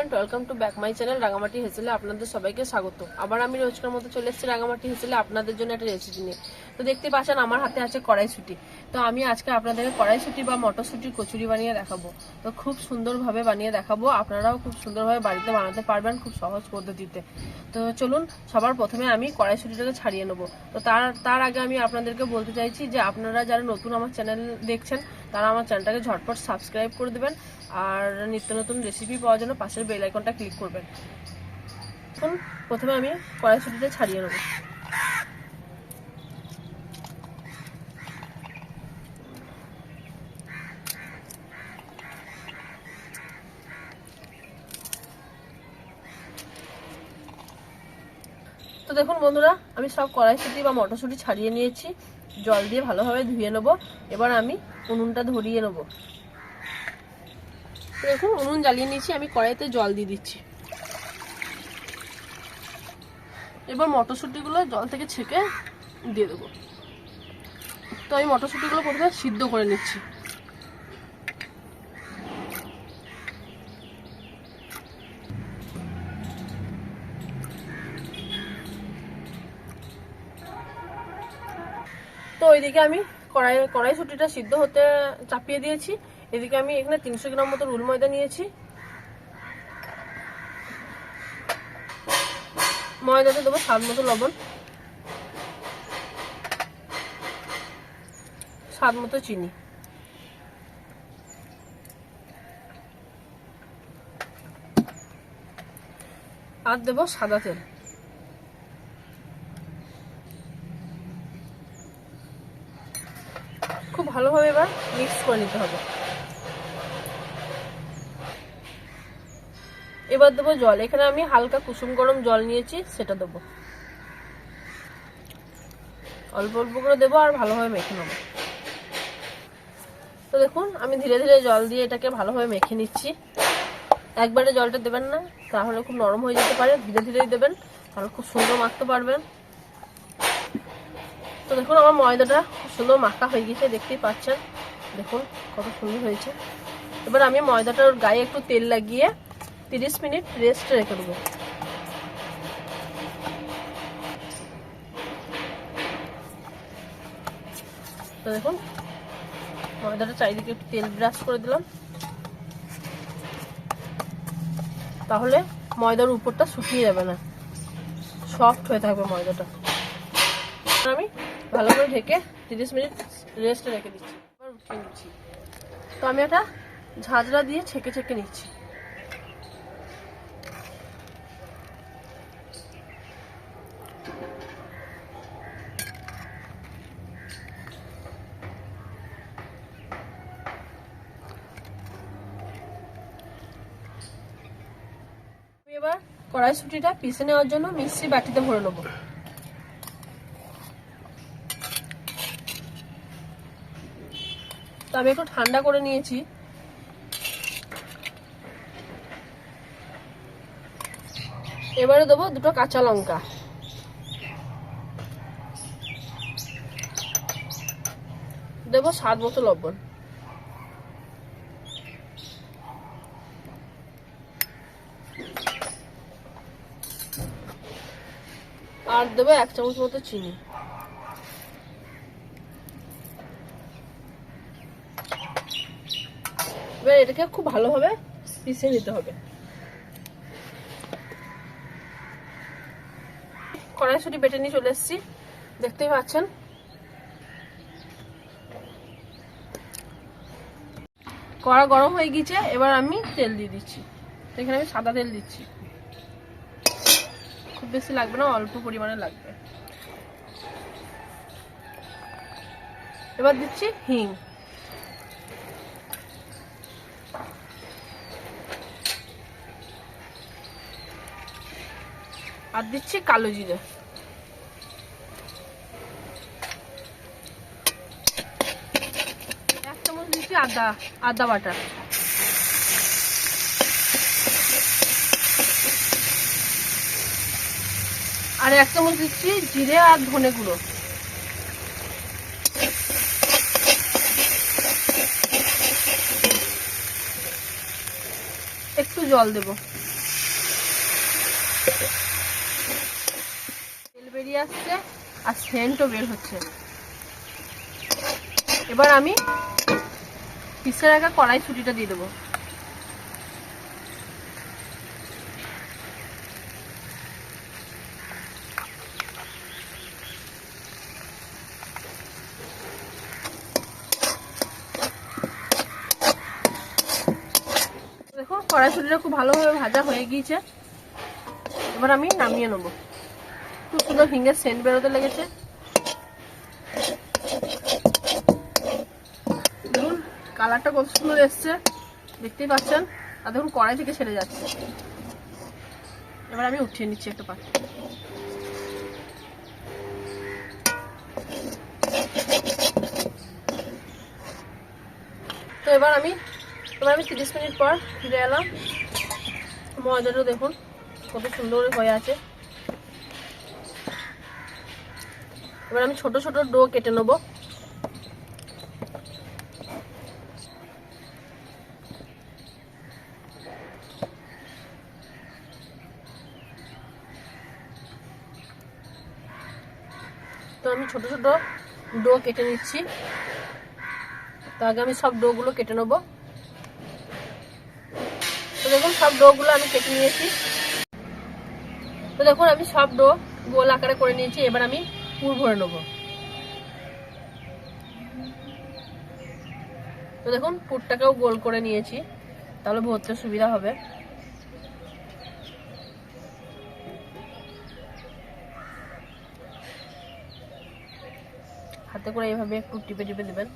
Friend, welcome to back my channel Rangamati হেসেলে আপনাদের সবাইকে স্বাগত। আবার আমি রোজকার মতো চলে এসেছি রাঙামাটি হেসেলে আপনাদের জন্য একটা রেসিপি নিয়ে। তো দেখতে পাচ্ছেন আমার হাতে আছে কড়াইশুঁটি। তো আমি আজকে আপনাদেরকে কড়াইশুঁটি বা মটরশুঁটির কচুরি বানিয়ে দেখাবো। তো খুব সুন্দরভাবে বানিয়ে দেখাবো, আপনারাও খুব সুন্দরভাবে বাড়িতে বানাতে পারবেন খুব সহজ পদ্ধতিতে। তো চলুন, সবার প্রথমে আমি কড়াইশুঁটিটাকে ছাড়িয়ে নেবো। তো তার আগে আমি আপনাদেরকে বলতে চাইছি যে আপনারা যারা নতুন আমার চ্যানেল দেখছেন তারা আমার চ্যানেলটাকে ঝটপট সাবস্ক্রাইব করে দেবেন, আর নিত্য নতুন রেসিপি পাওয়ার জন্য পাশের বেল আইকনটা ক্লিক করবেন। এখন প্রথমে আমি কড়াইশুঁটিটা ছাড়িয়ে নেব। তো দেখুন বন্ধুরা, আমি সব কড়াইশুঁটি বা মটরশুঁটি ছাড়িয়ে নিয়েছি, জল দিয়ে ভালোভাবে ধুয়ে নেব। এবার আমি উনুনটা ধরিয়ে নেব। তো দেখুন, উনুন জ্বালিয়ে নিয়েছি, আমি কড়াইতে জল দিয়ে দিচ্ছি। এবার মটরশুঁটিগুলো জল থেকে ছেঁকে দিয়ে দেবো। তো আমি মটরশুঁটিগুলো প্রথমে সিদ্ধ করে নিচ্ছি। তো ওইদিকে আমি কড়াইশুঁটিটা সিদ্ধ হতে চাপিয়ে দিয়েছি। এদিকে আমি এখানে 300 গ্রাম মতো রুল ময়দা নিয়েছি। ময়দাতে দেবো স্বাদ মতো লবণ, স্বাদ মতো চিনি, আর দেবো সাদা তেল। খুব ভালোভাবে এবার মিক্স করে নিতে হবে। এবার দেবো জল। এখানে আমি হালকা কুসুম গরম জল নিয়েছি, সেটা দেবো। অল্প অল্প করে দেবো আর ভালোভাবে মেখে নেবো। তো দেখুন, আমি ধীরে ধীরে জল দিয়ে এটাকে ভালোভাবে মেখে নিচ্ছি। একবারে জলটা দেবেন না, তাহলে খুব নরম হয়ে যেতে পারে। ধীরে ধীরেই দেবেন, তাহলে খুব সুন্দর মাখতে পারবেন। তো দেখুন, আমার ময়দাটা খুব সুন্দর মাখা হয়ে গেছে, দেখতেই পাচ্ছেন। দেখুন কত সুন্দর হয়েছে। এবার আমি ময়দাটার গায়ে একটু তেল লাগিয়ে 30 মিনিট রেস্টে রেখে দেবো। তো দেখুন, ময়দাটা চারিদিকে একটু তেল ব্রাশ করে দিলাম, তাহলে ময়দার উপরটা শুকিয়ে যাবে না, সফট হয়ে থাকবে ময়দাটা। আমি ভালো করে ঢেকে 30 মিনিট রেস্টে রেখে দিচ্ছি। এবার উঠিয়ে নিচ্ছি। তো আমি একটা ঝাঁঝরা দিয়ে ছেঁকে ছেঁকে নিচ্ছি। এবার কড়াইশুঁটিটা পিষে নেওয়ার জন্য মিক্সি বাটিতে ভরে নেবো। তো আমি একটু ঠান্ডা করে নিয়েছি। এবারে দেবো 2টো কাঁচা লঙ্কা, দেবো স্বাদ মতো লবণ, আর দেবো 1 চামচ মতো চিনি। এবার এটাকে খুব ভালোভাবে পিষে নিতে হবে। কড়াইশুঁটি বেটে নিয়ে চলে এসেছি, দেখতেই পাচ্ছেন। কড়া গরম হয়ে গেছে, এবার আমি তেল দিয়ে দিচ্ছি। এখানে আমি সাদা তেল দিচ্ছি, খুব বেশি লাগবে না, অল্প পরিমাণে লাগবে। এবার দিচ্ছি হিং, আর দিচ্ছি কালো জিরে, 1 চামচ দিচ্ছি আদা বাটা, আর 1 চামচ দিচ্ছি জিরে আর ধনে গুঁড়ো। একটু জল দেব। তেল বেরিয়ে আসছে আর সেন্টও বের হচ্ছে। এবার আমি পিসে রাখা কড়াইশুঁটিটা দিয়ে দেবো। দেখো কড়াইশুঁটিটা খুব ভালোভাবে ভাজা হয়ে গিয়েছে। এবার আমি নামিয়ে নেবো। খুব সুন্দর হিঙের সেন্ট বেরোতে লেগেছে। দেখুন কালারটা কত সুন্দর এসছে, দেখতেই পাচ্ছেন। আর দেখুন কড়াই থেকে ছেড়ে যাচ্ছে। এবার আমি উঠিয়ে নিচ্ছি একটা পাত্র। তো এবার আমি 30 মিনিট পর ফিরে এলাম। ময়দাটা দেখুন কত সুন্দর হয়ে আছে। এবার আমি ছোট ছোট ডো কেটে নেবো। তো আমি ছোট ছোট ডো কেটে নিচ্ছি। তো আগে আমি সব ডো গুলো কেটে নেবো। তো দেখুন সব ডো গুলো আমি কেটে নিয়েছি। তো দেখুন আমি সব ডো গোল আকারে করে নিয়েছি। এবার আমি পুর ভরে নেবো। তো দেখুন পুরটাকেও গোল করে নিয়েছি, তাহলে ভরতে সুবিধা হবে। হাতে করে এইভাবে একটু টিপে টিপে দেবেন।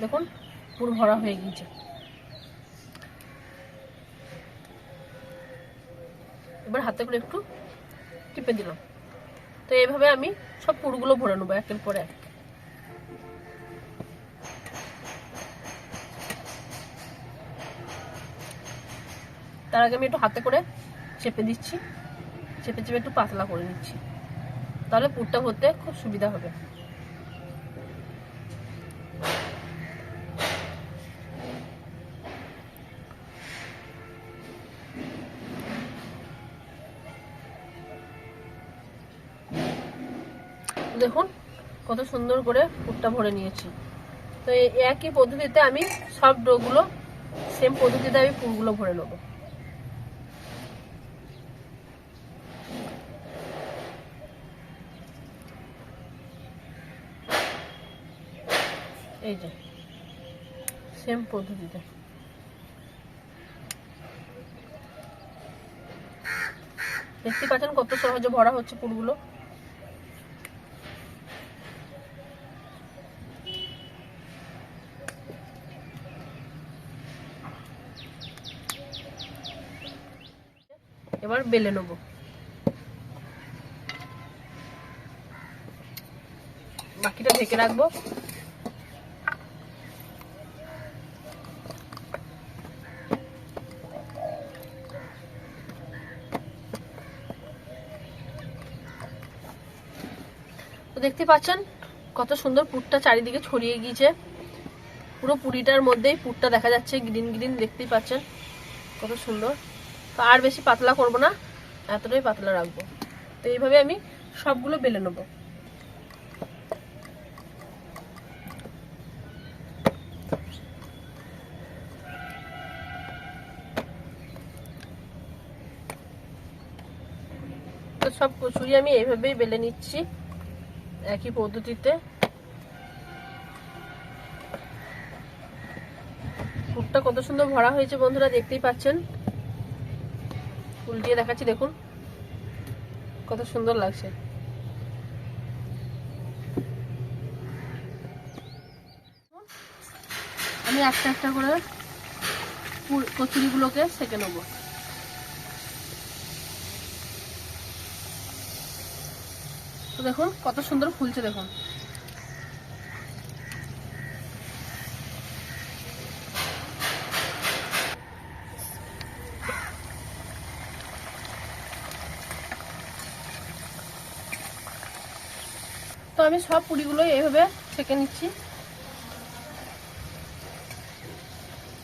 দেখুন পুরো ভরা হয়ে গিয়েছে। এবার হাতে করে একটু টিপে দিলাম। তো এইভাবে আমি সব পুরগুলো ভরে নেবো একের পর এক। তার আগে আমি একটু হাতে করে চেপে দিচ্ছি, চেপে চেপে একটু পাতলা করে নিচ্ছি, তাহলে পুরটা ভরতে খুব সুবিধা হবে। দেখুন কত সুন্দর করে পুরটা ভরে নিয়েছি। তো একই পদ্ধতিতে আমি সব ডো গুলো সেম পদ্ধতিতে আমি পুরগুলো ভরে নেব। এই যে সেম পদ্ধতিতে। দেখতে পাচ্ছেন কত সহজে ভরা হচ্ছে পুরগুলো। এবার বেলে নেব। বাকিটা ঢেকে রাখবো। তো দেখতে পাচ্ছেন কত সুন্দর পুরটা চারিদিকে ছড়িয়ে গিয়েছে। পুরো পুরিটার মধ্যেই পুরটা দেখা যাচ্ছে গ্রিন গ্রিন, দেখতেই পাচ্ছেন কত সুন্দর। তো আর বেশি পাতলা করব না, এতটাই পাতলা রাখবো। তো এইভাবে আমি সবগুলো বেলে নেব। তো সব কচুরি আমি এইভাবেই বেলে নিচ্ছি একই পদ্ধতিতে। পুরটা কত সুন্দর ভরা হয়েছে বন্ধুরা, দেখতেই পাচ্ছেন। উল্টিয়ে দেখাচ্ছি, দেখুন কত সুন্দর লাগছে। আমি একটা একটা করে কচুরিগুলোকে সেঁকে নেব। তো দেখুন কত সুন্দর ফুলছে, দেখুন। তো আমি সব পুরিগুলো এইভাবে ছেঁকে নিচ্ছি।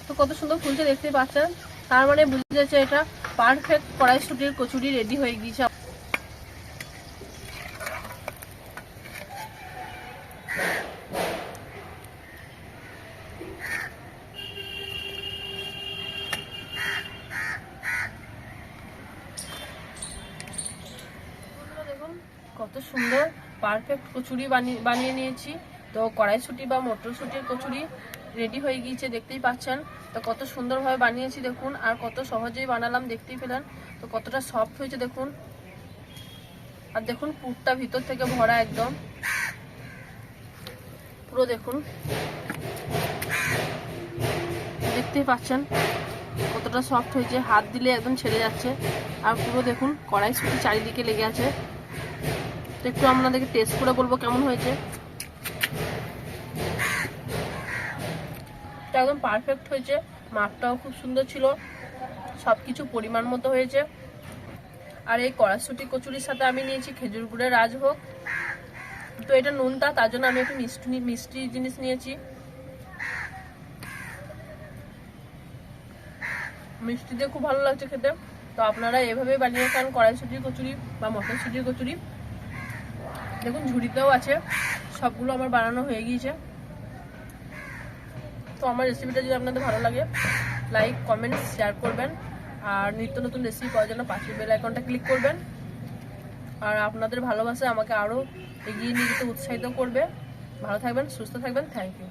তো কত সুন্দর ফুলছে দেখতে পাচ্ছেন, তার মানে বুঝে যাচ্ছে এটা পারফেক্ট কড়াইশুটির কচুরি রেডি হয়ে গিয়েছে। দেখুন কত সুন্দর পারফেক্ট কচুরি বানিয়ে নিয়েছি। তো কড়াইশুটি বা মটরশুটির কচুরি রেডি হয়ে গিয়েছে দেখতেই পাচ্ছেন। তো কত সুন্দরভাবে বানিয়েছি দেখুন, আর কত সহজেই বানালাম দেখতেই পেলেন। তো কতটা সফট হয়েছে দেখুন, আর দেখুন পুরটা ভিতর থেকে ভরা একদম পুরো দেখুন, দেখতেই পাচ্ছেন কতটা সফট হয়েছে, হাত দিলে একদম ছেড়ে যাচ্ছে। আর পুরো দেখুন কড়াইশুটি চারিদিকে লেগে আছে। তো একটু আপনাদেরকে টেস্ট করে বলবো কেমন হয়েছে। একদম পারফেক্ট হয়েছে, মাপটাও খুব সুন্দর ছিল, সবকিছু পরিমাণ মতো হয়েছে। আর এই কড়াইশুটি কচুরির সাথে আমি নিয়েছি খেজুর গুড়ের রাজভোগ। তো এটা নুনটা, তার জন্য আমি একটু মিষ্টি জিনিস নিয়েছি। মিষ্টি দিয়ে খুব ভালো লাগছে খেতে। তো আপনারা এভাবে বানিয়ে খান কড়াইশুটির কচুরি বা মটরশুটির কচুরি। দেখুন ঝুড়িতেও আছে, সবগুলো আমার বানানো হয়ে গিয়েছে। তো আমার রেসিপিটা যদি আপনাদের ভালো লাগে লাইক কমেন্ট শেয়ার করবেন, আর নিত্য নতুন রেসিপি পাওয়ার জন্য পাশের বেল আইকনটা ক্লিক করবেন। আর আপনাদের ভালোবাসা আমাকে আরও এগিয়ে নিয়ে যেতে উৎসাহিত করবে। ভালো থাকবেন, সুস্থ থাকবেন, থ্যাংক ইউ।